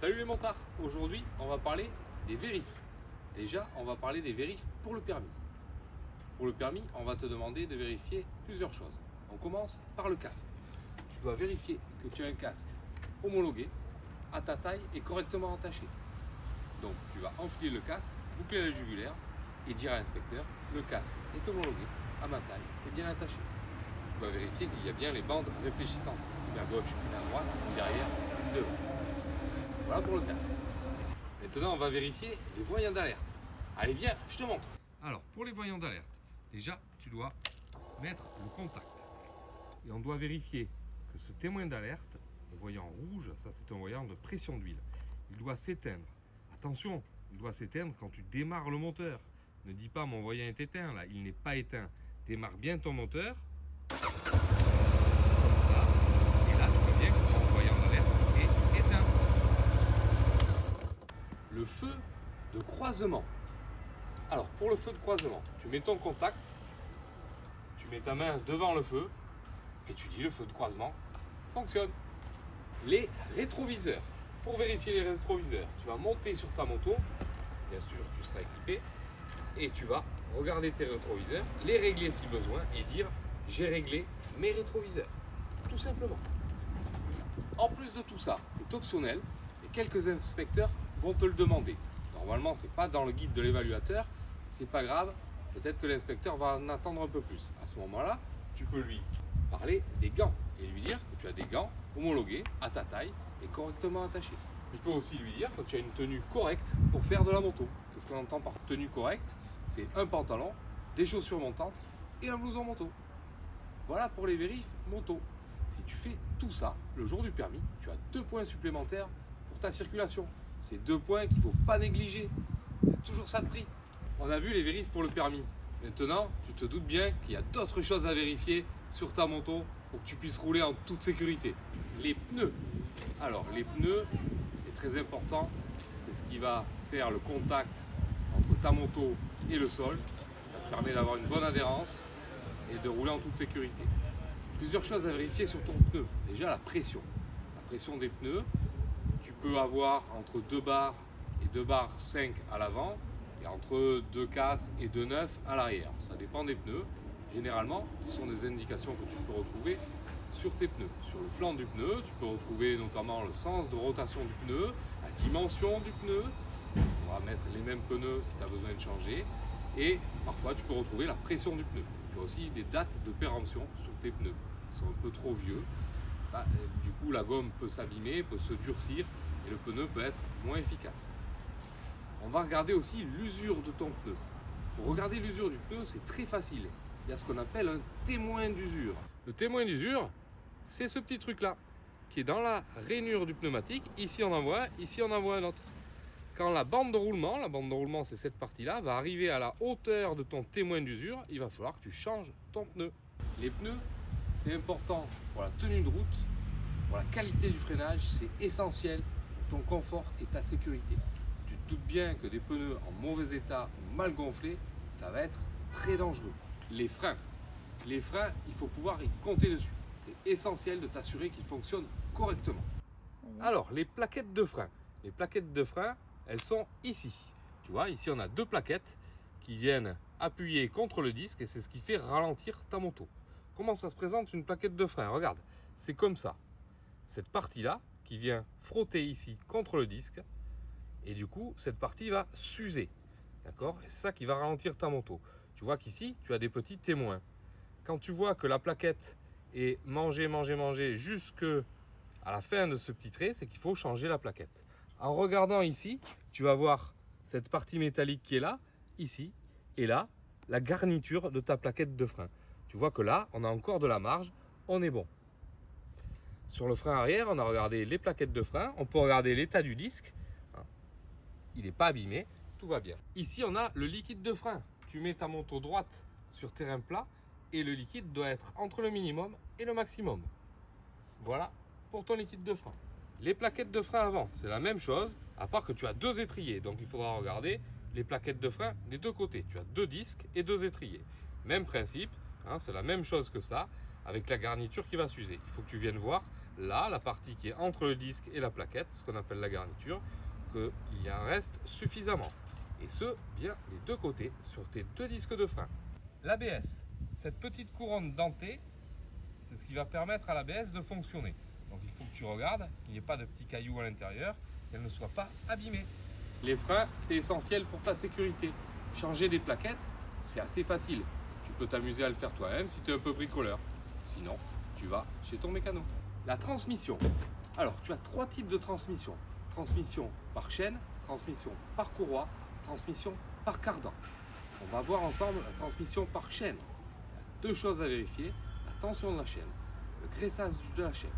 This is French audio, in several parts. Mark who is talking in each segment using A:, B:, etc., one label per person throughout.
A: Salut les montards, aujourd'hui on va parler des vérifs. Déjà on va parler des vérifs pour le permis. Pour le permis on va te demander de vérifier plusieurs choses. On commence par le casque. Tu dois vérifier que tu as un casque homologué, à ta taille et correctement attaché. Donc tu vas enfiler le casque, boucler la jugulaire et dire à l'inspecteur: le casque est homologué, à ma taille et bien attaché. Tu dois vérifier qu'il y a bien les bandes réfléchissantes, une à gauche, une à droite, une derrière, une devant. Voilà pour le casque. Maintenant, on va vérifier les voyants d'alerte. Allez, viens, je te montre. Alors, pour les voyants d'alerte, déjà, tu dois mettre le contact. Et on doit vérifier que ce témoin d'alerte, le voyant rouge, ça c'est un voyant de pression d'huile, il doit s'éteindre. Attention, il doit s'éteindre quand tu démarres le moteur. Ne dis pas mon voyant est éteint, là, il n'est pas éteint. Démarre bien ton moteur. Comme ça. Et là, tu vois bien que ton voyant d'alerte est éteint. Le feu de croisement. Alors pour le feu de croisement, tu mets ton contact, tu mets ta main devant le feu et tu dis: le feu de croisement fonctionne. Les rétroviseurs. Pour vérifier les rétroviseurs, tu vas monter sur ta moto, bien sûr tu seras équipé, et tu vas regarder tes rétroviseurs, les régler si besoin et dire: j'ai réglé mes rétroviseurs. Tout simplement. En plus de tout ça, c'est optionnel et quelques inspecteurs vont te le demander. Normalement, c'est pas dans le guide de l'évaluateur, c'est pas grave, peut-être que l'inspecteur va en attendre un peu plus. À ce moment-là, tu peux lui parler des gants et lui dire que tu as des gants homologués à ta taille et correctement attachés. Tu peux aussi lui dire que tu as une tenue correcte pour faire de la moto. Qu'est-ce qu'on entend par tenue correcte? C'est un pantalon, des chaussures montantes et un blouson moto. Voilà pour les vérifs moto. Si tu fais tout ça, le jour du permis, tu as 2 points supplémentaires pour ta circulation. C'est 2 points qu'il ne faut pas négliger. C'est toujours ça de prix. On a vu les vérifs pour le permis. Maintenant, tu te doutes bien qu'il y a d'autres choses à vérifier sur ta moto pour que tu puisses rouler en toute sécurité. Les pneus. Alors, les pneus, c'est très important. C'est ce qui va faire le contact entre ta moto et le sol. Ça te permet d'avoir une bonne adhérence et de rouler en toute sécurité. Plusieurs choses à vérifier sur ton pneu. Déjà, la pression. La pression des pneus. Tu peux avoir entre 2 bars et 2 bars 5 à l'avant et entre 2,4 et 2,9 à l'arrière. Ça dépend des pneus. Généralement, ce sont des indications que tu peux retrouver sur tes pneus. Sur le flanc du pneu, tu peux retrouver notamment le sens de rotation du pneu, la dimension du pneu. Il faudra mettre les mêmes pneus si tu as besoin de changer. Et parfois, tu peux retrouver la pression du pneu. Tu as aussi des dates de péremption sur tes pneus. S'ils sont un peu trop vieux, du coup, la gomme peut s'abîmer, peut se durcir et le pneu peut être moins efficace. On va regarder aussi l'usure de ton pneu. Pour regarder l'usure du pneu, c'est très facile. Il y a ce qu'on appelle un témoin d'usure. Le témoin d'usure, c'est ce petit truc-là, qui est dans la rainure du pneumatique. Ici, on en voit un, ici, on en voit un autre. Quand la bande de roulement, c'est cette partie-là, va arriver à la hauteur de ton témoin d'usure, il va falloir que tu changes ton pneu. Les pneus, c'est important pour la tenue de route, pour la qualité du freinage, c'est essentiel pour ton confort et ta sécurité. Tu te doutes bien que des pneus en mauvais état ou mal gonflés, ça va être très dangereux. Les freins, il faut pouvoir y compter dessus. C'est essentiel de t'assurer qu'ils fonctionnent correctement. Alors, les plaquettes de frein. Les plaquettes de frein, elles sont ici. Tu vois, ici on a 2 plaquettes qui viennent appuyer contre le disque et c'est ce qui fait ralentir ta moto. Comment ça se présente une plaquette de frein? Regarde, c'est comme ça. Cette partie-là qui vient frotter ici contre le disque et du coup, cette partie va s'user. D'accord? Et c'est ça qui va ralentir ta moto. Tu vois qu'ici, tu as des petits témoins. Quand tu vois que la plaquette est mangée jusqu'à la fin de ce petit trait, c'est qu'il faut changer la plaquette. En regardant ici, tu vas voir cette partie métallique qui est là, ici, et là, la garniture de ta plaquette de frein. Tu vois que là, on a encore de la marge, on est bon. Sur le frein arrière, on a regardé les plaquettes de frein, on peut regarder l'état du disque. Il n'est pas abîmé, tout va bien. Ici, on a le liquide de frein. Tu mets ta moto droite sur terrain plat et le liquide doit être entre le minimum et le maximum. Voilà pour ton liquide de frein. Les plaquettes de frein avant, c'est la même chose, à part que tu as 2 étriers. Donc, il faudra regarder les plaquettes de frein des 2 côtés. Tu as 2 disques et 2 étriers. Même principe, c'est la même chose que ça, avec la garniture qui va s'user. Il faut que tu viennes voir là, la partie qui est entre le disque et la plaquette, ce qu'on appelle la garniture, qu'il y en reste suffisamment. Et ce, bien les deux côtés, sur tes deux disques de frein. L'ABS, cette petite couronne dentée, c'est ce qui va permettre à l'ABS de fonctionner. Donc il faut que tu regardes qu'il n'y ait pas de petits cailloux à l'intérieur, qu'elle ne soit pas abîmée. Les freins, c'est essentiel pour ta sécurité. Changer des plaquettes, c'est assez facile. Tu peux t'amuser à le faire toi-même si tu es un peu bricoleur. Sinon, tu vas chez ton mécano. La transmission. Alors, tu as trois types de transmission. Transmission par chaîne, transmission par courroie, transmission par cardan. On va voir ensemble la transmission par chaîne. Il y a deux choses à vérifier. La tension de la chaîne, le graissage de la chaîne.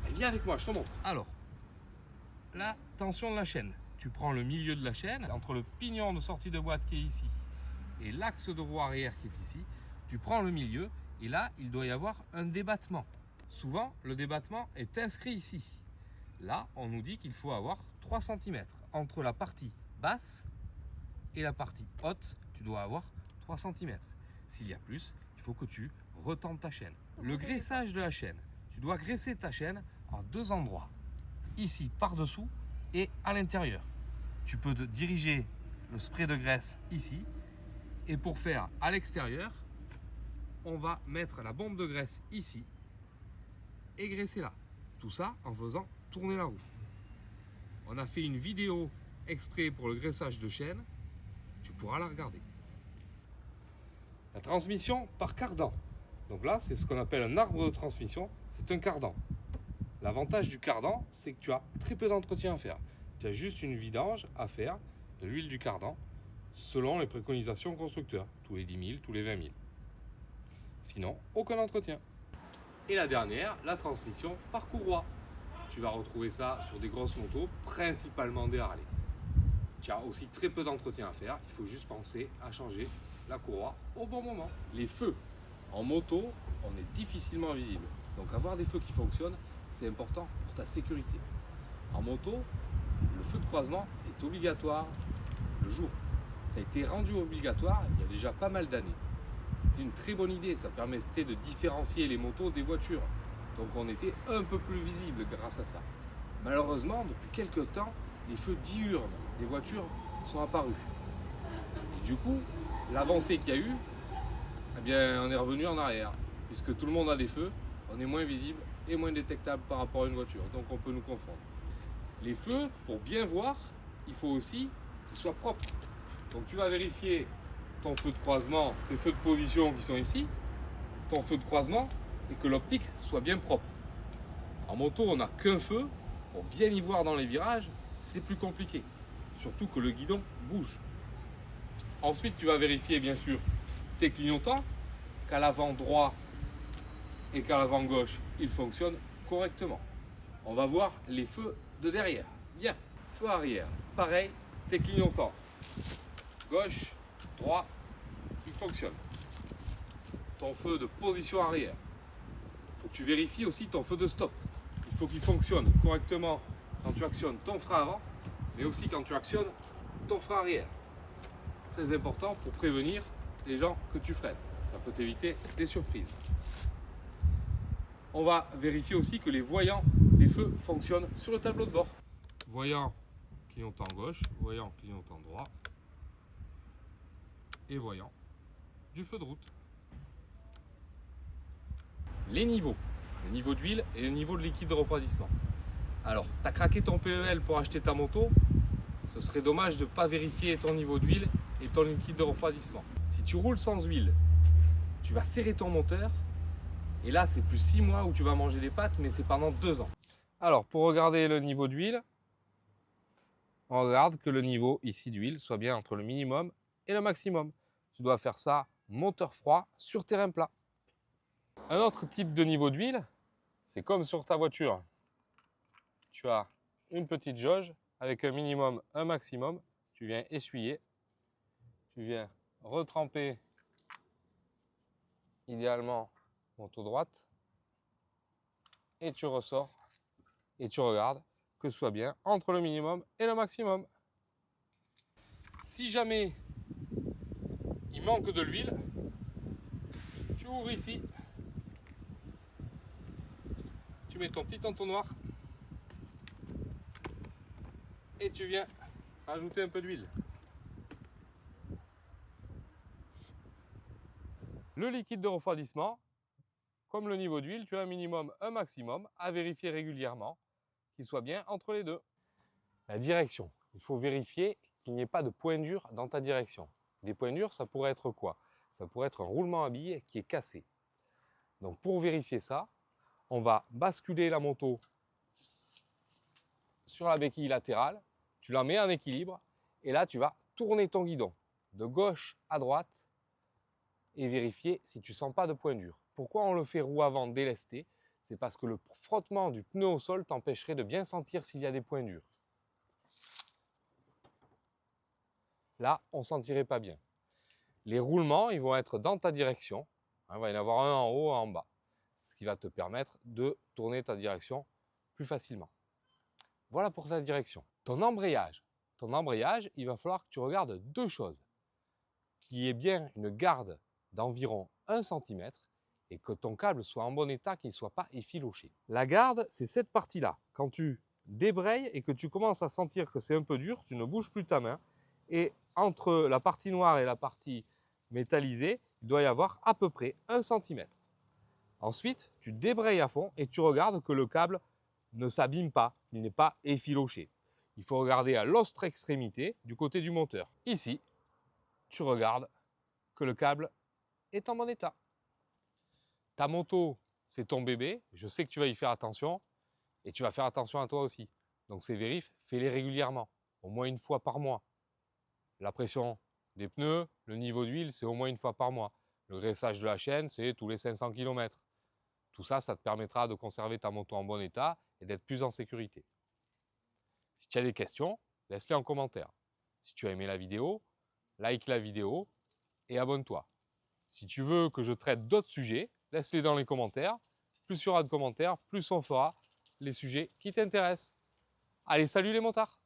A: Et viens avec moi, je te montre. Alors, la tension de la chaîne. Tu prends le milieu de la chaîne, entre le pignon de sortie de boîte qui est ici et l'axe de roue arrière qui est ici. Tu prends le milieu et là, il doit y avoir un débattement. Souvent, le débattement est inscrit ici. Là, on nous dit qu'il faut avoir 3 cm. Entre la partie basse et la partie haute, tu dois avoir 3 cm. S'il y a plus, il faut que tu retentes ta chaîne. Le graissage de la chaîne. Tu dois graisser ta chaîne à deux endroits. Ici, par-dessous et à l'intérieur. Tu peux diriger le spray de graisse ici. Et pour faire à l'extérieur, on va mettre la bombe de graisse ici et graisser là. Tout ça en faisant tourner la roue. On a fait une vidéo exprès pour le graissage de chaîne. Tu pourras la regarder. La transmission par cardan. Donc là, c'est ce qu'on appelle un arbre de transmission. C'est un cardan. L'avantage du cardan, c'est que tu as très peu d'entretien à faire. Tu as juste une vidange à faire de l'huile du cardan selon les préconisations constructeurs. Tous les 10 000, tous les 20 000. Sinon, aucun entretien. Et la dernière, la transmission par courroie. Tu vas retrouver ça sur des grosses motos, principalement des Harley. Tu as aussi très peu d'entretien à faire. Il faut juste penser à changer la courroie au bon moment. Les feux. En moto, on est difficilement visible. Donc avoir des feux qui fonctionnent, c'est important pour ta sécurité. En moto, le feu de croisement est obligatoire le jour. Ça a été rendu obligatoire il y a déjà pas mal d'années. C'était une très bonne idée, ça permettait de différencier les motos des voitures. Donc on était un peu plus visible grâce à ça. Malheureusement, depuis quelques temps, les feux diurnes des voitures sont apparus. Et du coup, l'avancée qu'il y a eu, eh bien, on est revenu en arrière. Puisque tout le monde a des feux, on est moins visible et moins détectable par rapport à une voiture. Donc on peut nous confondre. Les feux, pour bien voir, il faut aussi qu'ils soient propres. Donc tu vas vérifier ton feu de croisement, tes feux de position qui sont ici, ton feu de croisement, et que l'optique soit bien propre. En moto, on n'a qu'un feu. Pour bien y voir dans les virages, c'est plus compliqué. Surtout que le guidon bouge. Ensuite, tu vas vérifier bien sûr tes clignotants, qu'à l'avant droit et qu'à l'avant gauche, ils fonctionnent correctement. On va voir les feux de derrière. Bien, feu arrière. Pareil, tes clignotants. Gauche, droit, il fonctionne. Ton feu de position arrière. Il faut que tu vérifies aussi ton feu de stop. Il faut qu'il fonctionne correctement quand tu actionnes ton frein avant, mais aussi quand tu actionnes ton frein arrière. Très important pour prévenir les gens que tu freines. Ça peut t'éviter des surprises. On va vérifier aussi que les voyants des feux fonctionnent sur le tableau de bord. Voyant clignotant gauche, voyant clignotant droit et voyant du feu de route. Les niveaux. Le niveau d'huile et le niveau de liquide de refroidissement. Alors, tu as craqué ton PEL pour acheter ta moto, ce serait dommage de ne pas vérifier ton niveau d'huile et ton liquide de refroidissement. Si tu roules sans huile, tu vas serrer ton moteur et là, c'est plus 6 mois où tu vas manger des pâtes, mais c'est pendant 2 ans. Alors, pour regarder le niveau d'huile, on regarde que le niveau ici d'huile soit bien entre le minimum et le maximum. Tu dois faire ça moteur froid sur terrain plat. Un autre type de niveau d'huile, c'est comme sur ta voiture. Tu as une petite jauge avec un minimum, un maximum. Tu viens essuyer, tu viens retremper idéalement moto droite et tu ressors et tu regardes que ce soit bien entre le minimum et le maximum. Si jamais il manque de l'huile, tu ouvres ici. Tu tu mets ton petit entonnoir et tu viens rajouter un peu d'huile. Le liquide de refroidissement, comme le niveau d'huile, tu as un minimum, un maximum à vérifier régulièrement, qu'il soit bien entre les deux. La direction, il faut vérifier qu'il n'y ait pas de point dur dans ta direction. Des points durs, ça pourrait être quoi? Ça pourrait être un roulement à billes qui est cassé. Donc pour vérifier ça, on va basculer la moto sur la béquille latérale, tu la mets en équilibre et là tu vas tourner ton guidon de gauche à droite et vérifier si tu ne sens pas de point dur. Pourquoi on le fait roue avant délestée? C'est parce que le frottement du pneu au sol t'empêcherait de bien sentir s'il y a des points durs. Là, on ne sentirait pas bien. Les roulements, ils vont être dans ta direction. Il va y en avoir un en haut, un en bas. Ce qui va te permettre de tourner ta direction plus facilement. Voilà pour ta direction. Ton embrayage, il va falloir que tu regardes deux choses. Qu'il y ait bien une garde d'environ 1 cm et que ton câble soit en bon état, qu'il ne soit pas effiloché. La garde, c'est cette partie-là. Quand tu débrayes et que tu commences à sentir que c'est un peu dur, tu ne bouges plus ta main. Et entre la partie noire et la partie métallisée, il doit y avoir à peu près 1 cm. Ensuite, tu débrayes à fond et tu regardes que le câble ne s'abîme pas, il n'est pas effiloché. Il faut regarder à l'autre extrémité du côté du moteur. Ici, tu regardes que le câble est en bon état. Ta moto, c'est ton bébé, je sais que tu vas y faire attention et tu vas faire attention à toi aussi. Donc ces vérifs, fais-les régulièrement, au moins une fois par mois. La pression des pneus, le niveau d'huile, c'est au moins une fois par mois. Le graissage de la chaîne, c'est tous les 500 km. Tout ça, ça te permettra de conserver ta moto en bon état et d'être plus en sécurité. Si tu as des questions, laisse-les en commentaire. Si tu as aimé la vidéo, like la vidéo et abonne-toi. Si tu veux que je traite d'autres sujets, laisse-les dans les commentaires. Plus il y aura de commentaires, plus on fera les sujets qui t'intéressent. Allez, salut les motards!